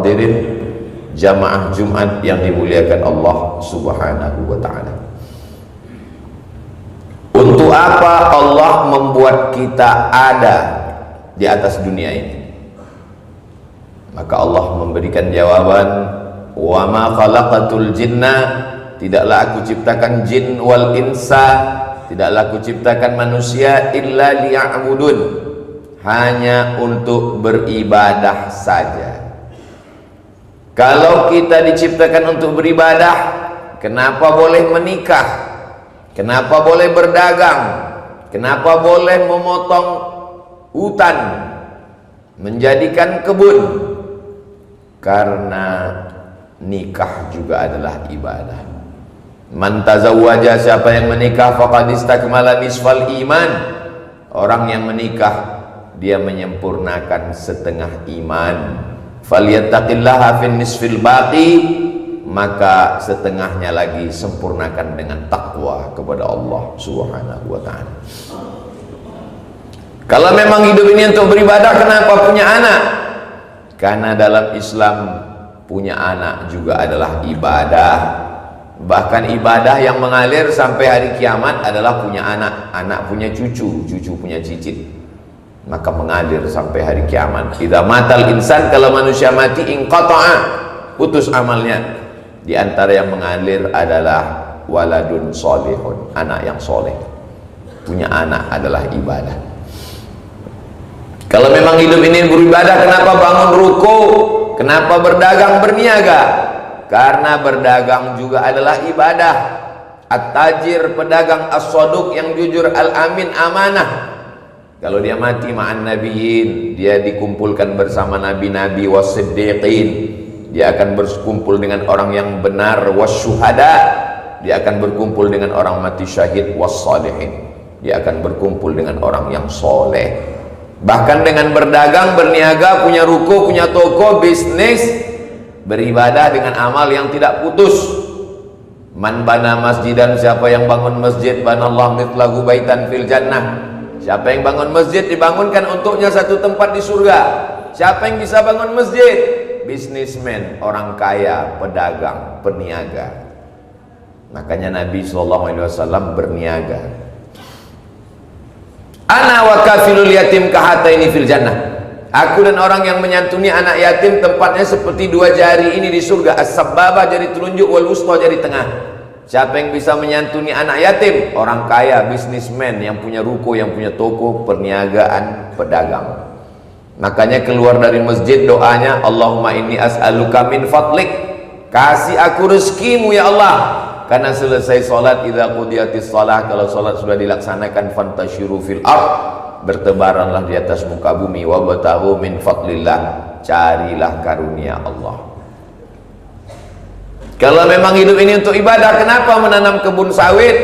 Hadirin jamaah Jumat yang dimuliakan Allah Subhanahu wa ta'ala, untuk apa Allah membuat kita ada di atas dunia ini? Maka Allah memberikan jawaban, wa ma khalaqatul jinna, tidaklah aku ciptakan jin wal insa, tidaklah aku ciptakan manusia, illa liya'budun, hanya untuk beribadah saja. Kalau kita diciptakan untuk beribadah, kenapa boleh menikah? Kenapa boleh berdagang? Kenapa boleh memotong hutan, menjadikan kebun? Karena nikah juga adalah ibadah. Man tazawwaja, siapa yang menikah, faqad istakmala nisfal iman. Orang yang menikah, dia menyempurnakan setengah iman. Falyattaqillaha fin nisfil baqi, maka setengahnya lagi sempurnakan dengan takwa kepada Allah Subhanahu wa ta'ala. Kalau memang hidup ini untuk beribadah, kenapa punya anak? Karena dalam Islam punya anak juga adalah ibadah. Bahkan ibadah yang mengalir sampai hari kiamat adalah punya anak. Anak punya cucu, cucu punya cicit, maka mengalir sampai hari kiamat. Idza matal insan, kalau manusia mati, inqata'a, putus amalnya. Di antara yang mengalir adalah waladun solihun, anak yang soleh. Punya anak adalah ibadah. Kalau memang hidup ini beribadah, kenapa bangun ruku? Kenapa berdagang, berniaga? Karena berdagang juga adalah ibadah. At-tajir, pedagang, as-saduq, yang jujur, al-amin, amanah. Kalau dia mati ma'an nabiyyin, dia dikumpulkan bersama nabi-nabi, was-siddiqin, dia akan berkumpul dengan orang yang benar, was-syuhada, dia akan berkumpul dengan orang mati syahid, was-salihin, dia akan berkumpul dengan orang yang soleh. Bahkan dengan berdagang, berniaga, punya ruko, punya toko, bisnis, beribadah dengan amal yang tidak putus. Man bana masjidan, siapa yang bangun masjid, banallahu mithlahu baitan fil jannah. Siapa yang bangun masjid, dibangunkan untuknya satu tempat di surga. Siapa yang bisa bangun masjid? Bisnismen, orang kaya, pedagang, peniaga. Makanya Nabi SAW berniaga. Ana wa kafilul yatim kahataini fil jannah. Aku dan orang yang menyantuni anak yatim tempatnya seperti dua jari ini di surga. As-sababah, jari telunjuk, wal wusta, jari tengah. Siapa yang bisa menyantuni anak yatim? Orang kaya, bisnismen, yang punya ruko, yang punya toko, perniagaan, pedagang. Makanya keluar dari masjid doanya, Allahumma inni as'aluka min fadlik, kasih aku rezekimu ya Allah. Karena selesai sholat, idza qudiyatis shalah, kalau sholat sudah dilaksanakan, fantashiru fil ardh, bertebaranlah di atas muka bumi, wabtaghu min fadlillah, carilah karunia Allah. Kalau memang hidup ini untuk ibadah, kenapa menanam kebun sawit?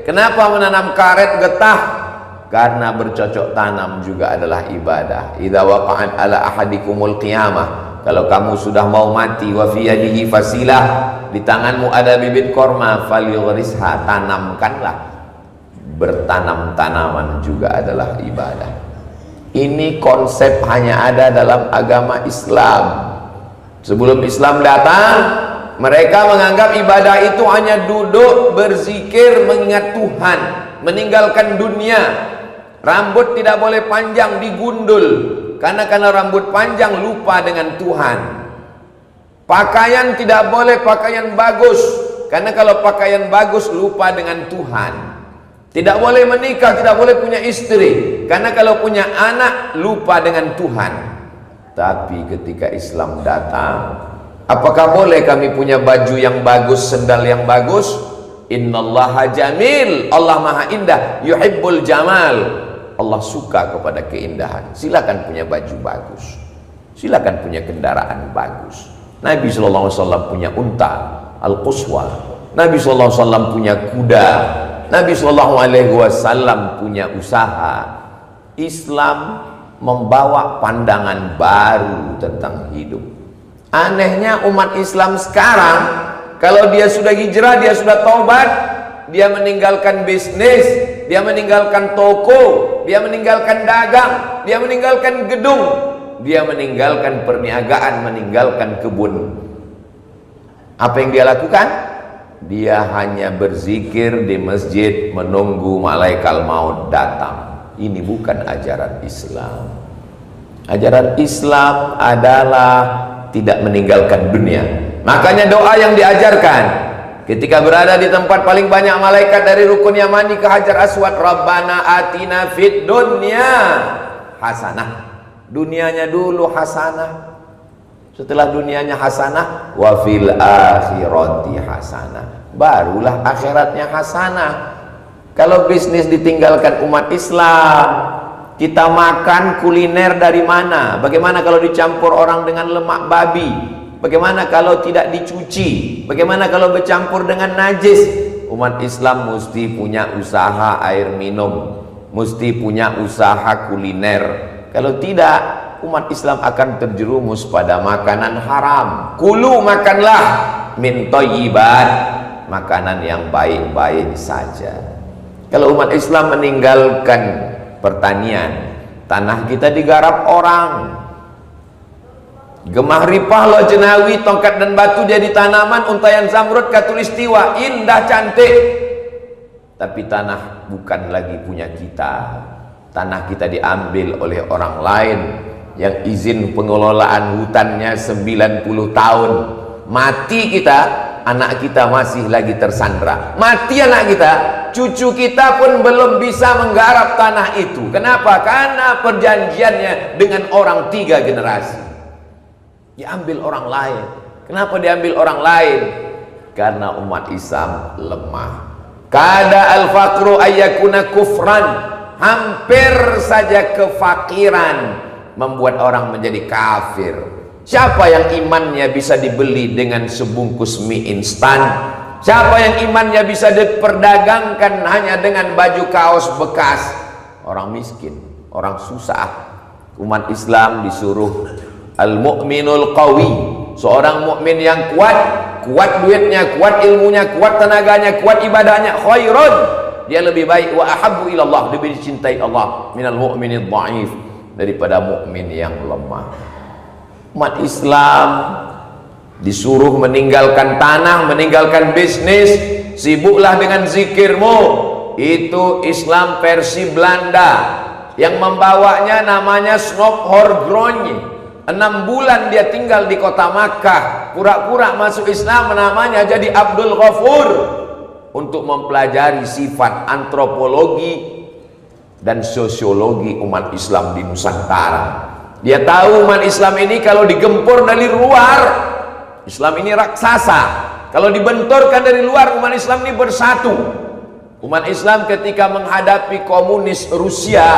Kenapa menanam karet getah? Karena bercocok tanam juga adalah ibadah. Idza waqa'at ala ahadikumul qiyamah, kalau kamu sudah mau mati, wa fi yadihi fasilah, di tanganmu ada bibit korma, falyughrisha, tanamkanlah. Bertanam tanaman juga adalah ibadah. Ini konsep hanya ada dalam agama Islam. Sebelum Islam datang, mereka menganggap ibadah itu hanya duduk berzikir mengingat Tuhan, meninggalkan dunia. Rambut tidak boleh panjang, digundul, karena rambut panjang lupa dengan Tuhan. Pakaian tidak boleh pakaian bagus, karena kalau pakaian bagus lupa dengan Tuhan. Tidak boleh menikah, tidak boleh punya istri, karena kalau punya anak lupa dengan Tuhan. Tapi ketika Islam datang, apakah boleh kami punya baju yang bagus, sendal yang bagus? Innallaha jamil, Allah maha indah, yuhibbul jamal, Allah suka kepada keindahan. Silakan punya baju bagus, silakan punya kendaraan bagus. Nabi SAW punya unta, al-quswa. Nabi SAW punya kuda. Nabi SAW punya usaha. Islam membawa pandangan baru tentang hidup. Anehnya umat Islam sekarang, kalau dia sudah hijrah, dia sudah taubat, dia meninggalkan bisnis, dia meninggalkan toko, dia meninggalkan dagang, dia meninggalkan gedung, dia meninggalkan perniagaan, meninggalkan kebun. Apa yang dia lakukan? Dia hanya berzikir di masjid menunggu malaikat maut datang. Ini bukan ajaran Islam. Ajaran Islam adalah tidak meninggalkan dunia. Makanya doa yang diajarkan ketika berada di tempat paling banyak malaikat dari rukun Yamani ke Hajar Aswad, Rabbana atina fid dunya hasanah. Dunianya dulu hasanah, setelah dunianya hasanah, wa fil akhirati hasanah, barulah akhiratnya hasanah. Kalau bisnis ditinggalkan umat Islam, kita makan kuliner dari mana? Bagaimana kalau dicampur orang dengan lemak babi? Bagaimana kalau tidak dicuci? Bagaimana kalau bercampur dengan najis? Umat Islam mesti punya usaha air minum, mesti punya usaha kuliner. Kalau tidak, umat Islam akan terjerumus pada makanan haram. Kulu, makanlah min thayyibat, makanan yang baik-baik saja. Kalau umat Islam meninggalkan pertanian, tanah kita digarap orang. Gemah ripah, lo jenawi, tongkat dan batu jadi tanaman, untayan zamrud, katulistiwa, indah cantik. Tapi tanah bukan lagi punya kita. Tanah kita diambil oleh orang lain yang izin pengelolaan hutannya 90 tahun. Mati kita, anak kita masih lagi tersandra. Mati anak kita, cucu kita pun belum bisa menggarap tanah itu. Kenapa? Karena perjanjiannya dengan orang 3 generasi. Diambil orang lain. Kenapa diambil orang lain? Karena umat Islam lemah. Kada al-faqru ayyakuna kufran. Hampir saja kefakiran membuat orang menjadi kafir. Siapa yang imannya bisa dibeli dengan sebungkus mie instan? Siapa yang imannya bisa diperdagangkan hanya dengan baju kaos bekas? Orang miskin, orang susah. Umat Islam disuruh al-mu'minul qawi, seorang mukmin yang kuat, kuat duitnya, kuat ilmunya, kuat tenaganya, kuat ibadahnya, khairun, dia lebih baik, wa ahabbu ilallah, lebih dicintai Allah minal mu'minid dha'if, daripada mukmin yang lemah. Umat Islam disuruh meninggalkan tanah, meninggalkan bisnis, sibuklah dengan zikirmu. Itu Islam versi Belanda yang membawanya namanya Snop Horgronje. 6 bulan dia tinggal di kota Makkah, pura-pura masuk Islam, namanya jadi Abdul Ghafur, untuk mempelajari sifat antropologi dan sosiologi umat Islam di Nusantara. Dia tahu umat Islam ini kalau digempur dari luar, Islam ini raksasa. Kalau dibenturkan dari luar, umat Islam ini bersatu. Umat Islam ketika menghadapi komunis Rusia,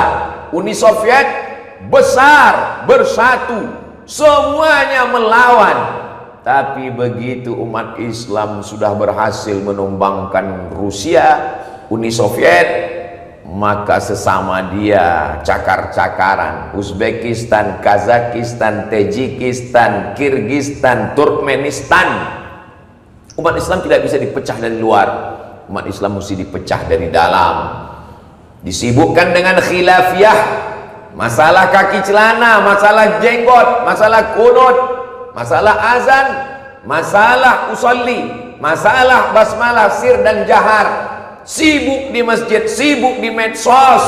Uni Soviet, besar, bersatu, semuanya melawan. Tapi begitu umat Islam sudah berhasil menumbangkan Rusia, Uni Soviet, maka sesama dia cakar-cakaran. Uzbekistan, Kazakhstan, Tajikistan, Kirgistan, Turkmenistan. Umat Islam tidak bisa dipecah dari luar, umat Islam mesti dipecah dari dalam. Disibukkan dengan khilafiyah, masalah kaki celana, masalah jenggot, masalah kunut, masalah azan, masalah usolli, masalah basmalah, sir dan jahar. Sibuk di masjid, sibuk di medsos,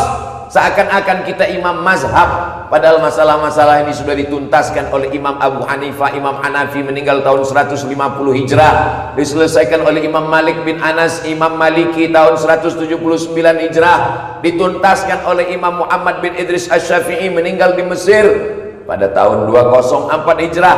seakan-akan kita imam mazhab. Padahal masalah-masalah ini sudah dituntaskan oleh Imam Abu Hanifah, Imam Hanafi meninggal tahun 150 Hijrah, diselesaikan oleh Imam Malik bin Anas, Imam Maliki tahun 179 Hijrah, dituntaskan oleh Imam Muhammad bin Idris Asy-Syafi'i meninggal di Mesir pada tahun 204 Hijrah.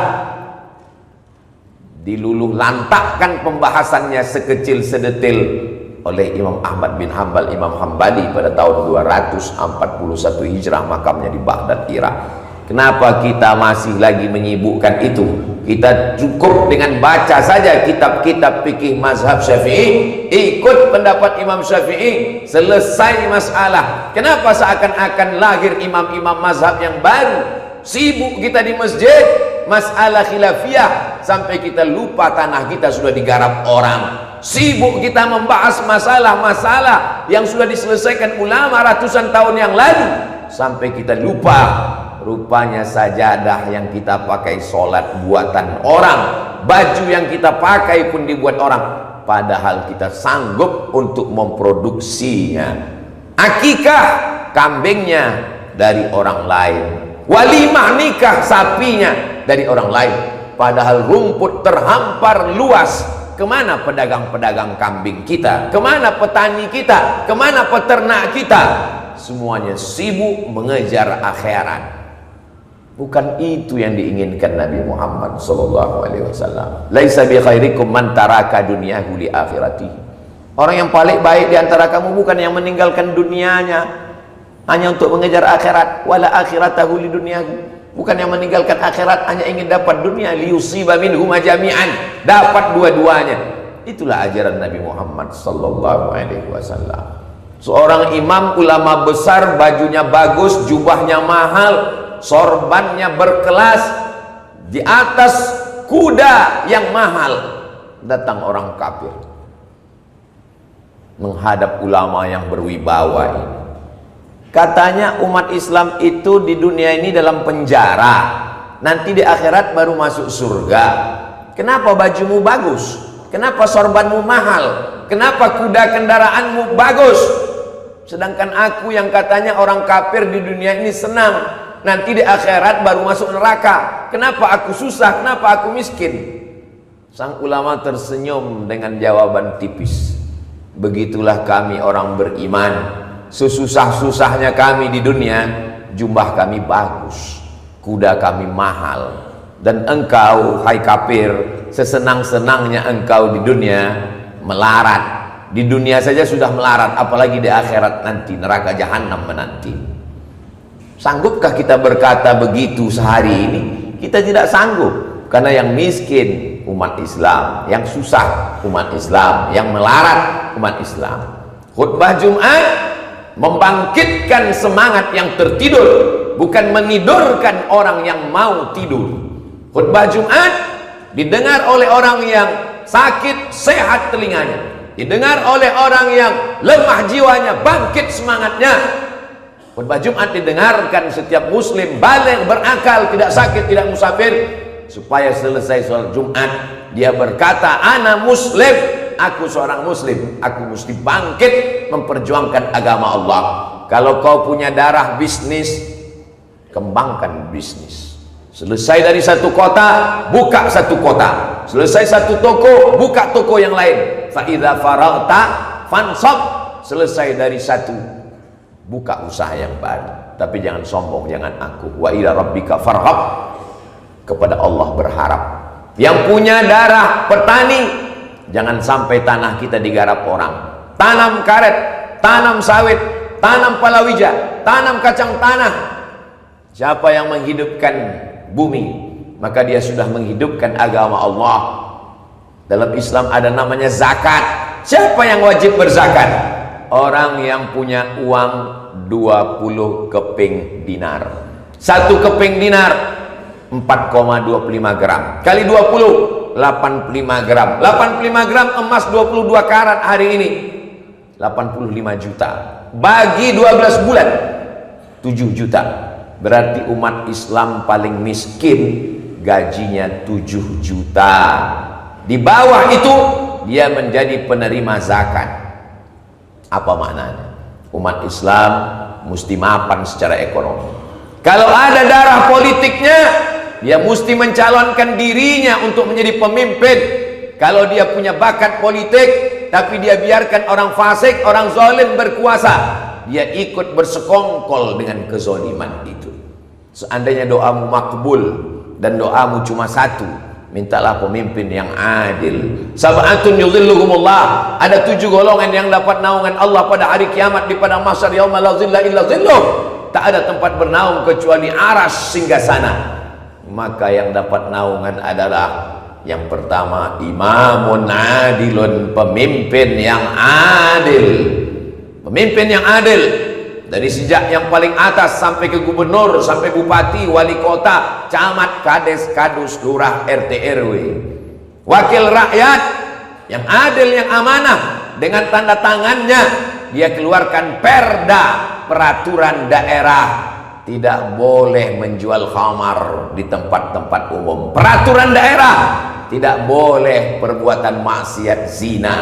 Diluluh lantakkan pembahasannya sekecil sedetil oleh Imam Ahmad bin Hanbal, Imam Hambali pada tahun 241 Hijrah, makamnya di Baghdad, Irak. Kenapa kita masih lagi menyibukkan itu? Kita cukup dengan baca saja kitab-kitab fikih mazhab Syafi'i, ikut pendapat Imam Syafi'i, selesai masalah. Kenapa seakan-akan lahir imam-imam mazhab yang baru? Sibuk kita di masjid, masalah khilafiyah, sampai kita lupa tanah kita sudah digarap orang. Sibuk kita membahas masalah-masalah yang sudah diselesaikan ulama ratusan tahun yang lalu, sampai kita lupa rupanya sajadah yang kita pakai sholat buatan orang, baju yang kita pakai pun dibuat orang, padahal kita sanggup untuk memproduksinya. Akikah kambingnya dari orang lain, walimah nikah sapinya dari orang lain, padahal rumput terhampar luas. Kemana pedagang-pedagang kambing kita? Kemana petani kita? Kemana peternak kita? Semuanya sibuk mengejar akhirat. Bukan itu yang diinginkan Nabi Muhammad SAW. Laisa bi khairikum man taraka dunyahu li akhirati. Orang yang paling baik di antara kamu bukan yang meninggalkan dunianya hanya untuk mengejar akhirat, wala akhiratahu li dunyahu. Bukan yang meninggalkan akhirat hanya ingin dapat dunia, liyusiba minhuma jami'an, dapat dua-duanya. Itulah ajaran Nabi Muhammad SAW. Seorang imam ulama besar, bajunya bagus, jubahnya mahal, sorbannya berkelas, di atas kuda yang mahal. Datang orang kafir menghadap ulama yang berwibawa ini. Katanya umat Islam itu di dunia ini dalam penjara, nanti di akhirat baru masuk surga. Kenapa bajumu bagus? Kenapa sorbanmu mahal? Kenapa kuda kendaraanmu bagus? Sedangkan aku yang katanya orang kafir di dunia ini senang, nanti di akhirat baru masuk neraka. Kenapa aku susah? Kenapa aku miskin? Sang ulama tersenyum dengan jawaban tipis. Begitulah kami orang beriman. Sesusah-susahnya kami di dunia, jubah kami bagus, kuda kami mahal. Dan engkau, hai kafir, sesenang-senangnya engkau di dunia melarat. Di dunia saja sudah melarat, apalagi di akhirat nanti, neraka jahanam menanti. Sanggupkah kita berkata begitu sehari ini? Kita tidak sanggup, karena yang miskin umat Islam, yang susah umat Islam, yang melarat umat Islam. Khutbah Jumat membangkitkan semangat yang tertidur, bukan menidurkan orang yang mau tidur. Khutbah Jumat didengar oleh orang yang sakit, sehat telinganya, didengar oleh orang yang lemah jiwanya, bangkit semangatnya. Khutbah Jumat didengarkan setiap muslim baligh, berakal, tidak sakit, tidak musafir, supaya selesai sholat Jumat dia berkata, ana muslim, aku seorang muslim, aku mesti bangkit memperjuangkan agama Allah. Kalau kau punya darah bisnis, kembangkan bisnis. Selesai dari satu kota, buka satu kota. Selesai satu toko, buka toko yang lain. Fa idza faraghta fansab. Selesai dari satu, buka usaha yang baru. Tapi jangan sombong, jangan angkuh. Wa ila rabbika farghab. Kepada Allah berharap. Yang punya darah petani, jangan sampai tanah kita digarap orang. Tanam karet, tanam sawit, tanam palawija, tanam kacang tanah. Siapa yang menghidupkan bumi, maka dia sudah menghidupkan agama Allah. Dalam Islam ada namanya zakat. Siapa yang wajib berzakat? Orang yang punya uang 20 keping dinar. Satu keping dinar 4,25 gram kali 20, 85 gram. 85 gram emas 22 karat hari ini 85 juta. Bagi 12 bulan 7 juta. Berarti umat Islam paling miskin gajinya 7 juta. Di bawah itu dia menjadi penerima zakat. Apa maknanya? Umat Islam mesti mapan secara ekonomi. Kalau ada darah politiknya, dia mesti mencalonkan dirinya untuk menjadi pemimpin. Kalau dia punya bakat politik, tapi dia biarkan orang fasik, orang zalim berkuasa, dia ikut bersekongkol dengan kezaliman itu. Seandainya doamu makbul dan doamu cuma satu, mintalah pemimpin yang adil. Sab'atun yudhilluhumullah, ada 7 golongan yang dapat naungan Allah pada hari kiamat di padang mahsyar, yauma la zilla illa zilluh. Tak ada tempat bernaung kecuali aras singgasana. Maka yang dapat naungan adalah yang pertama, imamun adilun, pemimpin yang adil. Pemimpin yang adil, dari sejak yang paling atas sampai ke gubernur, sampai bupati, wali kota, camat, kades, kadus, lurah, RT RW. Wakil rakyat yang adil, yang amanah, dengan tanda tangannya dia keluarkan perda, peraturan daerah tidak boleh menjual khamar di tempat-tempat umum. Peraturan daerah, tidak boleh perbuatan maksiat zina.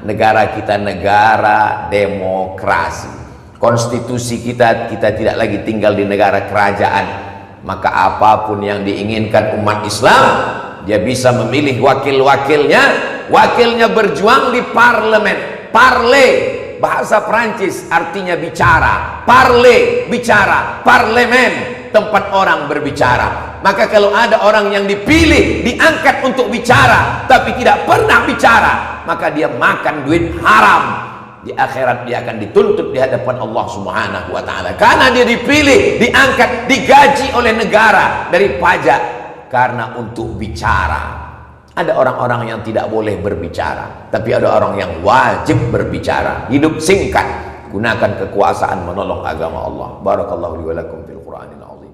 Negara kita negara demokrasi. Konstitusi kita tidak lagi tinggal di negara kerajaan. Maka apapun yang diinginkan umat Islam, dia bisa memilih wakil-wakilnya. Wakilnya berjuang di parlemen. Parler, bahasa Prancis artinya bicara. Parler, bicara. Parlemen, tempat orang berbicara. Maka kalau ada orang yang dipilih, diangkat untuk bicara, tapi tidak pernah bicara, maka dia makan duit haram. Di akhirat dia akan dituntut di hadapan Allah Subhanahu wa ta'ala. Karena dia dipilih, diangkat, digaji oleh negara dari pajak karena untuk bicara. Ada orang-orang yang tidak boleh berbicara, tapi ada orang yang wajib berbicara. Hidup singkat, gunakan kekuasaan menolong agama Allah. Barakallahu li wa lakum fil Qur'anil azim.